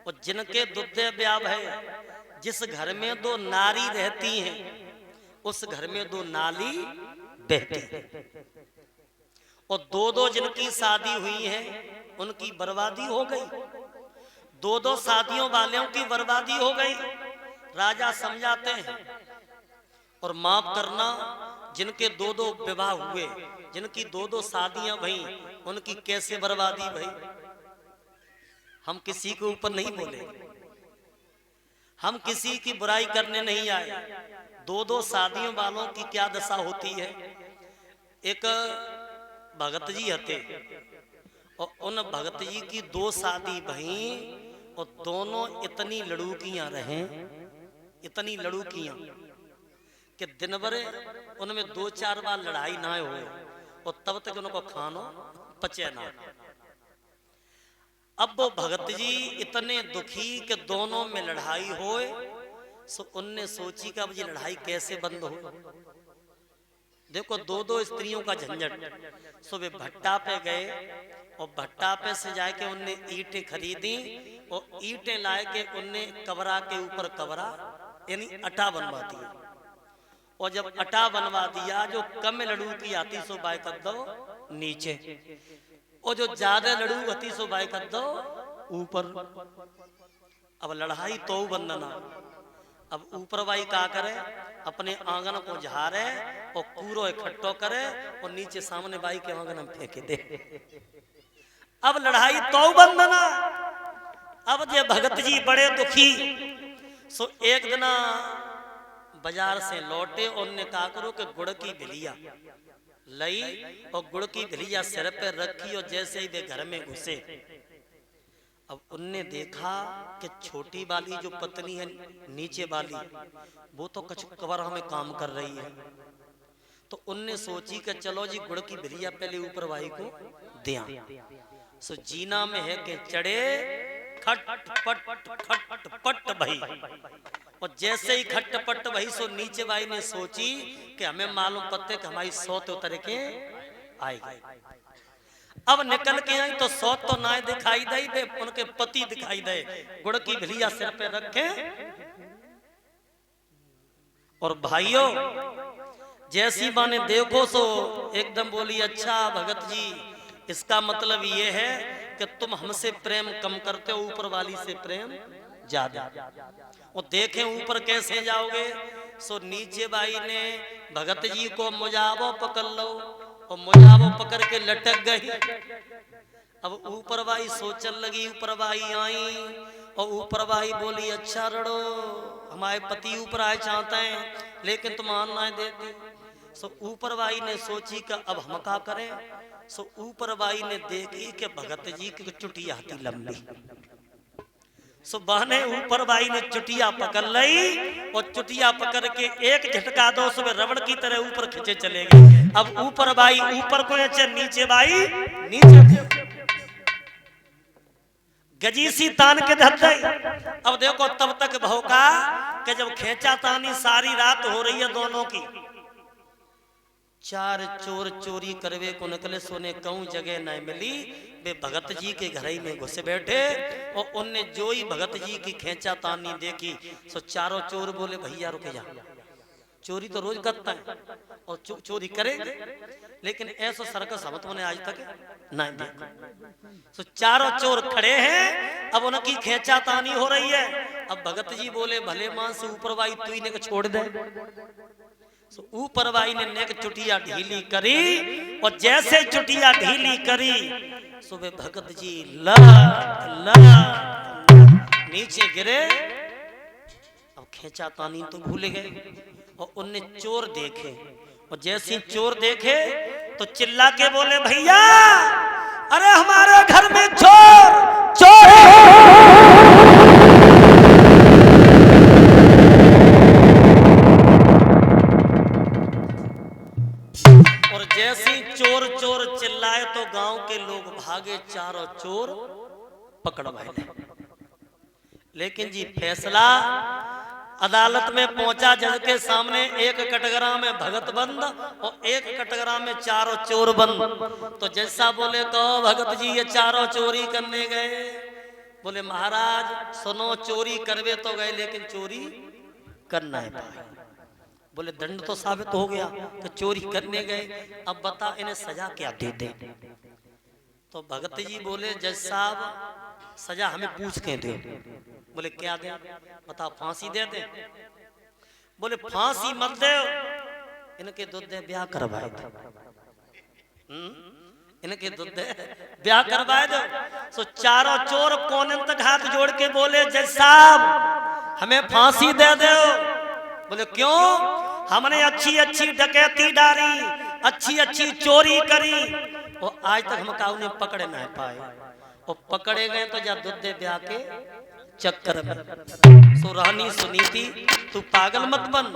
और जिनके दुर्दय व्याप है, जिस घर में दो नारी रहती हैं उस घर में दो नाली बहती है। और दो दो जिनकी शादी हुई है उनकी बर्बादी हो गई, दो दो शादियों वालों की बर्बादी हो गई। राजा समझाते हैं और माफ करना, जिनके दो दो विवाह हुए, जिनकी दो दो शादियां भई, उनकी कैसे बर्बादी भई। हम किसी के ऊपर नहीं बोले, हम किसी की बुराई करने नहीं आए। दो दो शादियों वालों की क्या दशा होती है। एक भगत जी हते और उन भगत जी की दो शादी भई और दोनों इतनी लड़ूकियां रहे, इतनी लड़ूकियां कि दिन भर उनमें दो चार बार लड़ाई ना हो और तब तक उनको खानो पचे ना। अब वो भगत जी इतने दुखी कि दोनों में लड़ाई होए, सो उनने सोची कि अब ये लड़ाई कैसे बंद हो। देखो दो दो स्त्रियों का झंझट। सो वे भट्टा पे गए और भट्टा पे से जाके उनने ईंटें खरीदी और ईंटें लाए के उनने कबरा के ऊपर कबरा यानी अटा बनवा दिया। और जब अटा बनवा दिया, जो कम लड़ू की आती सो बाय कर दो नीचे, और जो ज्यादा लड़ू होती सो बाय कर दो ऊपर। अब लड़ाई तो बंदना। अब ऊपर भाई क्या करे, अपने आंगन को झारे और कूरो इकट्ठो करे और नीचे सामने बाई के आंगन में फेंके दे। अब लड़ाई तो बंदना। अब जे भगत जी बड़े दुखी, सो एक दिन बाजार से लौटे और उनने कहा करो कि गुड़ की भिलिया लई और गुड़ की भिलिया सिर पे रखी और जैसे ही वे घर में घुसे, अब उनने देखा कि छोटी वाली जो पत्नी है नीचे वाली, वो तो कचकवरा में काम कर रही है। तो उनने सोची कि चलो जी गुड़ की भिलिया पहले ऊपर वाई को दिया। सो जीना में है कि चढ़े खट भई, और जैसे ही खटपट वही सो नीचे भाई ने सोची कि हमें मालूम पत्ते कि हमारी सौत उतर के आएगी। अब निकल के आई तो सौत तो ना दिखाई दे, उनके पति दिखाई दे, गुड़ की भिलिया सिर पे रखे। और भाइयों जैसी माने देखो सो एकदम बोली, अच्छा भगत जी इसका मतलब ये है कि तुम हमसे प्रेम कम करते हो, ऊपर वाली से प्रेम ज्यादा। और देखें ऊपर कैसे जाओगे। सो नीचे बाई ने भगत जी को मुजावो पकड़ लो और मुजावो पकड़ के लटक गई। अब ऊपर बाई सोचन लगी, ऊपर बाई आई और ऊपर बाई बोली, अच्छा रड़ो हमारे पति ऊपर आए चाहते हैं लेकिन तुम आन ना देती। सो ऊपर बाई ने सोची कि अब हम क्या करें। सो ऊपर बाई ने देखी कि भगत जी की चुटिया थी लंबी। सो बहने ऊपर बाई ने चुटिया पकड़ ली और चुटिया पकड़ के एक झटका दो सुबह रबड़ की तरह ऊपर खींचे चले गए। अब ऊपर बाई ऊपर को नीचे बाई नीचे, गजी सी तान के धर गई। अब देखो तब तक भौका कि जब खेचा तानी सारी रात हो रही है दोनों की, चार चोर चोरी करवे को निकले, सोने कहूं जगह न मिली, वे भगत जी के घर ही में घुसे बैठे। और उनने जो ही भगत जी की खेचा तानी देखी, सो चारों चोर बोले भैया रुके जा, चोरी तो रोज करता है और चोरी करेंगे, लेकिन ऐसा सर्कस हम तुमने आज तक नहीं देखा। सो चारों चोर खड़े हैं, अब उनकी खेचा तानी हो रही है। अब भगत जी बोले भले मान से ऊपर वाई तू ही ने छोड़ दे। ऊपर वाई ने नेक चुटिया ढीली करी और जैसे चुटिया ढीली करी, सुबह भगत जी नीचे गिरे। अब खेचा तानी तो भूल गए और उनने चोर देखे और जैसे चोर देखे तो चिल्ला के बोले भैया अरे हमारे घर में चोर चोर और जैसे चोर चोर चिल्लाए तो गांव के लोग भागे, चारों चोर पकड़वाए। लेकिन जी फैसला अदालत में पहुंचा, जज के सामने एक कटघरा में भगत बंद और एक कटघरा में चारों चोर बंद। तो जैसा बोले कहो भगत जी ये चारों चोरी करने गए, बोले महाराज सुनो, चोरी करवे तो गए लेकिन चोरी कर ना पाए। बोले दंड तो साबित हो गया, तो चोरी करने गए, अब बता इन्हें सजा क्या दे दे। तो भगत जी बोले जज साहब सजा हमें पूछ के दे। बोले क्या दे, बता फांसी दे दे। बोले फांसी मत दे, इनके दूध दे ब्याह करवाए दो। इनके दूध दे ब्याह करवाए दो। सो चारों चोर कोने तक हाथ जोड़ के बोले जज साहब हमें फांसी दे दो। बोले क्यों, हमने अच्छी अच्छी डकैती डाली, अच्छी अच्छी चोरी करी, और आज तक हम काऊ ने पकड़े ना पाए, और पकड़े गए तो जा दूध दे ब्याह के चक्कर में। सो रानी सुनीति तू पागल मत बन।